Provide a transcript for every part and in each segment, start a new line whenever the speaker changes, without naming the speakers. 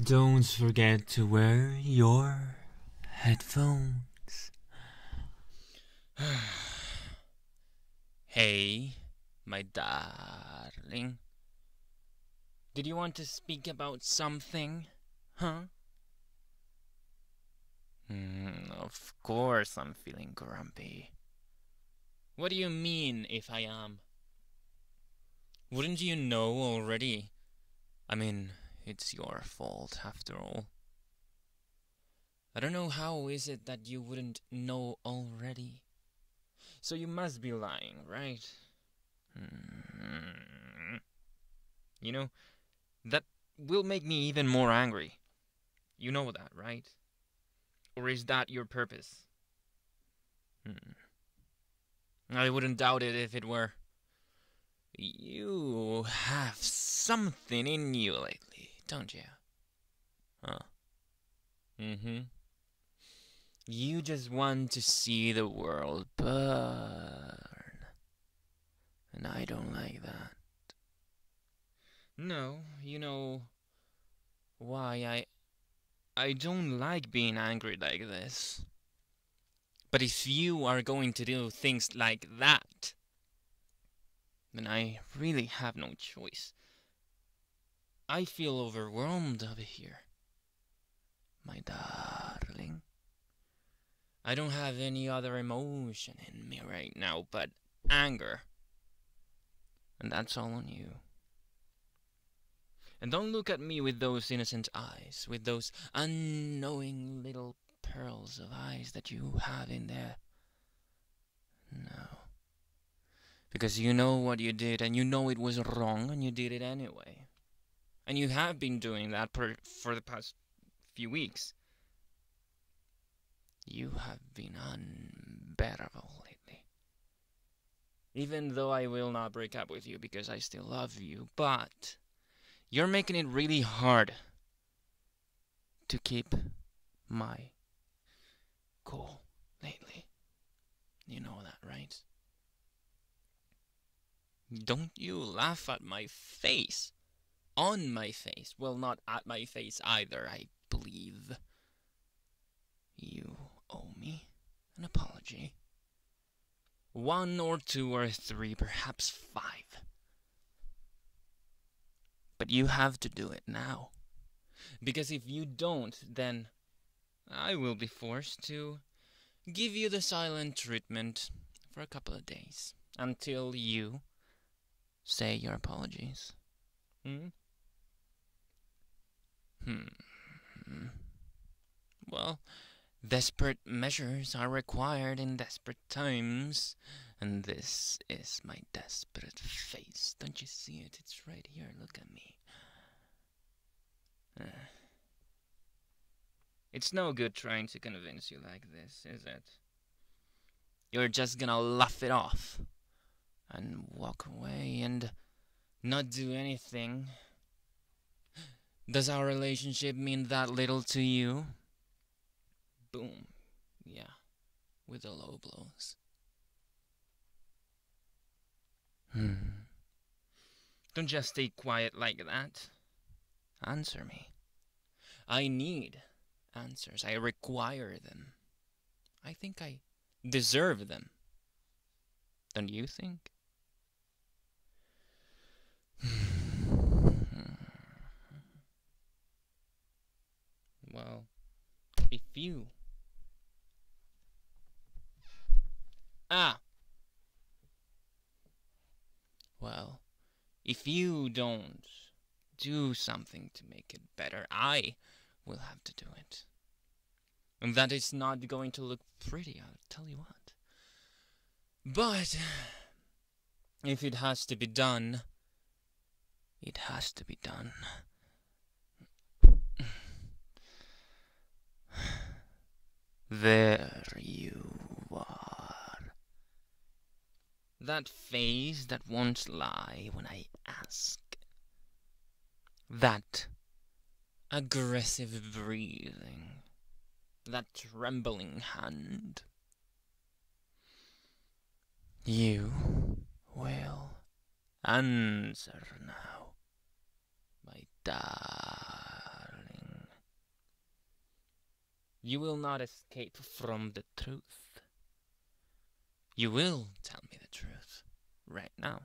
Don't forget to wear your headphones.
Hey, my darling. Did you want to speak about something? Huh? Of course I'm feeling grumpy. What do you mean if I am? Wouldn't you know already? I mean, it's your fault after all. I don't know how is it that you wouldn't know already. So you must be lying, right? You know, that will make me even more angry. You know that, right? Or is that your purpose? I wouldn't doubt it if it were. You have something in you lately, don't you? Huh? Mm-hmm. You just want to see the world burn. And I don't like that. No, you know why I don't like being angry like this. But if you are going to do things like that, then I really have no choice. I feel overwhelmed over here. My darling. I don't have any other emotion in me right now but anger. And that's all on you. And don't look at me with those innocent eyes, with those unknowing little pearls of eyes that you have in there. No. Because you know what you did, and you know it was wrong, and you did it anyway. And you have been doing that for the past few weeks. You have been unbearable lately. Even though I will not break up with you because I still love you, but you're making it really hard to keep my cool lately. You know that, right? Don't you laugh at my face. On my face. Well, not at my face either, I believe. You owe me an apology. 1 or 2 or 3, perhaps 5. But you have to do it now. Because if you don't, then I will be forced to give you the silent treatment for a couple of days. Until you say your apologies. Well, desperate measures are required in desperate times. And this is my desperate face. Don't you see it? It's right here. Look at me. It's no good trying to convince you like this, is it? You're just gonna laugh it off and walk away and not do anything. Does our relationship mean that little to you? Boom. Yeah. With the low blows. Don't just stay quiet like that. Answer me. I need answers. I require them. I think I deserve them. Don't you think? Well, if you... Well, if you don't do something to make it better, I will have to do it. And that is not going to look pretty, I'll tell you what. But if it has to be done, it has to be done. There you are. That face that won't lie when I ask. That aggressive breathing. That trembling hand. You will answer now, my darling. You will not escape from the truth. You will tell me the truth right now.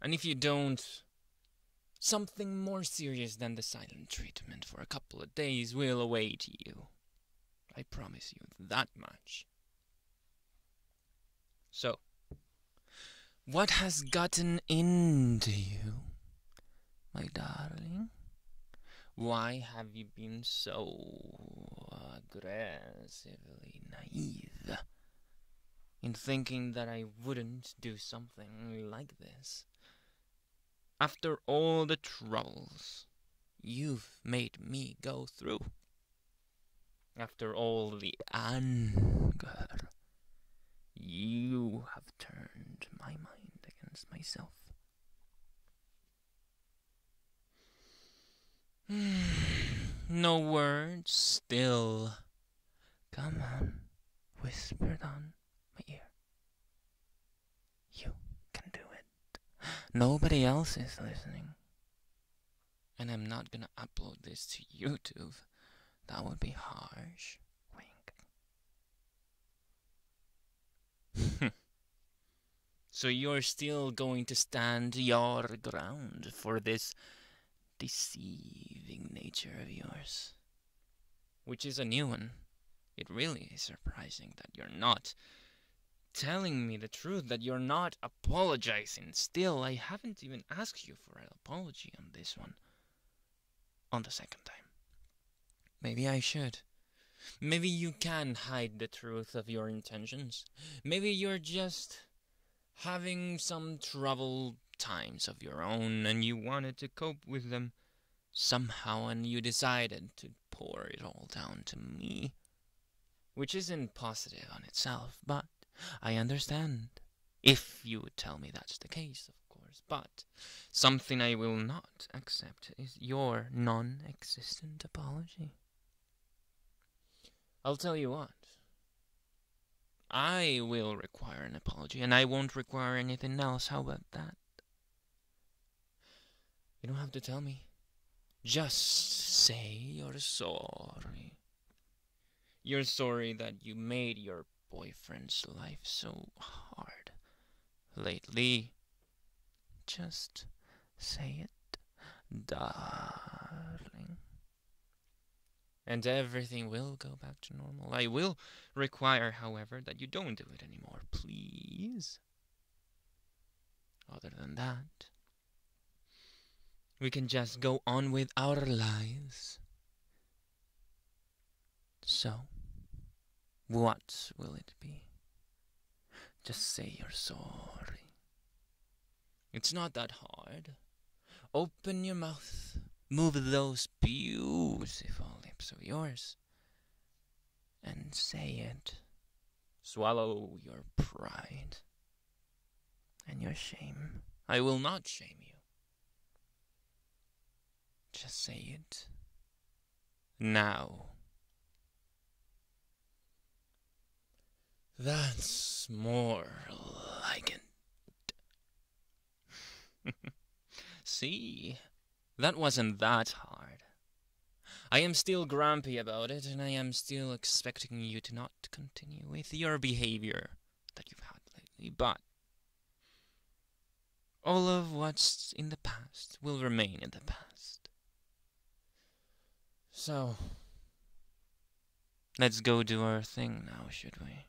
And if you don't, something more serious than the silent treatment for a couple of days will await you. I promise you that much. So, what has gotten into you, my darling? Why have you been so aggressively naive in thinking that I wouldn't do something like this? After all the troubles you've made me go through. After all the anger you have turned my mind against myself. No words still. Come on, whispered on my ear. You can do it. Nobody else is listening. And I'm not gonna upload this to YouTube. That would be harsh. Wink. So you're still going to stand your ground for this deceiving nature of yours? Which is a new one. It really is surprising that you're not telling me the truth, that you're not apologizing. Still, I haven't even asked you for an apology on this one. On the second time. Maybe I should. Maybe you can hide the truth of your intentions. Maybe you're just having some troubled times of your own and you wanted to cope with them somehow and you decided to pour it all down to me. Which isn't positive on itself, but I understand. If you would tell me that's the case, of course. But something I will not accept is your non-existent apology. I'll tell you what. I will require an apology, and I won't require anything else. How about that? You don't have to tell me. Just say you're sorry. You're sorry that you made your boyfriend's life so hard lately. Just say it, darling. And everything will go back to normal. I will require, however, that you don't do it anymore, please. Other than that, we can just go on with our lives. So, what will it be? Just say you're sorry. It's not that hard. Open your mouth. Move those beautiful lips of yours. And say it. Swallow your pride. And your shame. I will not shame you. Just say it. Now. That's more like it. See? That wasn't that hard. I am still grumpy about it, and I am still expecting you to not continue with your behavior that you've had lately, but all of what's in the past will remain in the past. So, let's go do our thing now, should we?